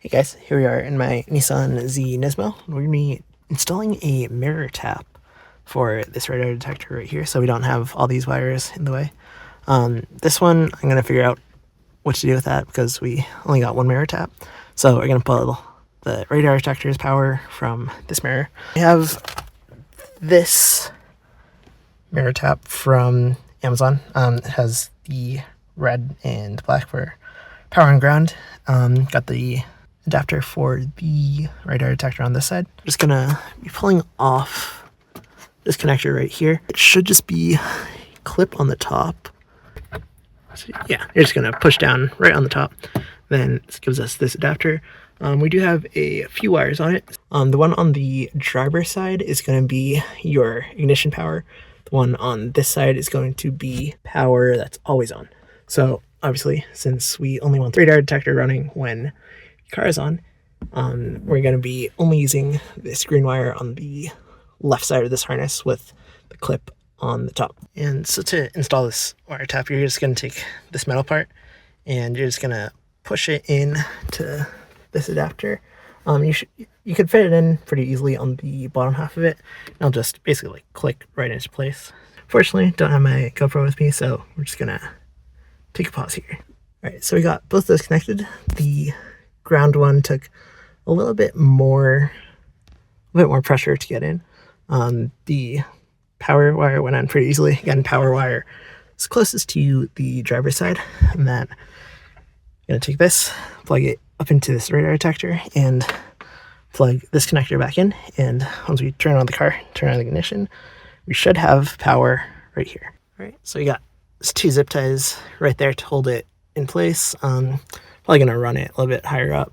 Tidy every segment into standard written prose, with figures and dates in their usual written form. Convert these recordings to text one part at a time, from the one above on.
Hey guys, here we are in my Nissan Z Nismo. We're going to be installing a mirror tap for this radar detector right here, so we don't have all these wires in the way. This one, I'm going to figure out what to do with that because we only got one mirror tap. So we're going to pull the radar detector's power from this mirror. We have this mirror tap from Amazon. It has the red and black for power and ground. Got the adapter for the radar detector on this side. I'm just gonna be pulling off this connector right here. It should just be a clip on the top. So yeah, you're just gonna push down right on the top. Then this gives us this adapter. We do have a few wires on it. The one on the driver's side is going to be your ignition power. The one on this side is going to be power that's always on. So obviously, since we only want the radar detector running when your car is on, we're going to be only using this green wire on the left side of this harness with the clip on the top. And so to install this wire tap, you're just going to take this metal part and you're just going to push it in to this adapter. You could fit it in pretty easily on the bottom half of it. It'll just basically like click right into place. Fortunately, don't have my GoPro with me, so we're just gonna take a pause here. All right, so we got both those connected. The ground one took a little bit more pressure to get in. The power wire went on pretty easily. Again, power wire is closest to the driver's side, and then I'm gonna take this, plug it up into this radar detector, and plug this connector back in. And once we turn on the car, turn on the ignition, we should have power right here. All right, so we got two zip ties right there to hold it in place. Probably gonna run it a little bit higher up,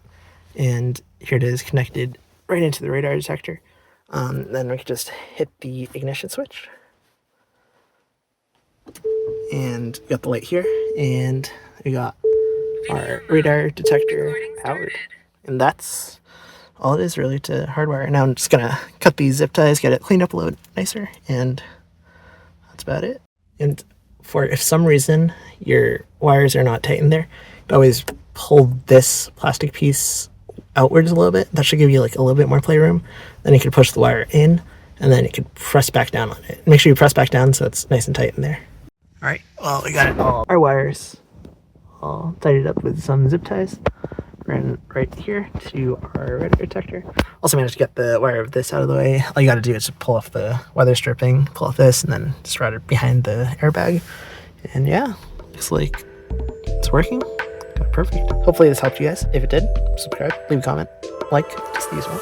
and here it is connected right into the radar detector. Then we can just hit the ignition switch, and we got the light here, and we got our radar detector powered. And that's all it is really to hardwire. Now I'm just gonna cut these zip ties, get it cleaned up a little nicer, and that's about it. And for if some reason your wires are not tight in there, you can always pull this plastic piece outwards a little bit. That should give you like a little bit more playroom. Then you can push the wire in, and then you can press back down on it. Make sure you press back down so it's nice and tight in there. All right, well, we got it all. Our wires all tidied up with some zip ties. Ran right here to our radar detector. Also managed to get the wire of this out of the way. All you gotta do is pull off the weather stripping, pull off this, and then just route it behind the airbag. And yeah, looks like it's working. Got it perfect. Hopefully this helped you guys. If it did, subscribe, leave a comment, like, just the usual.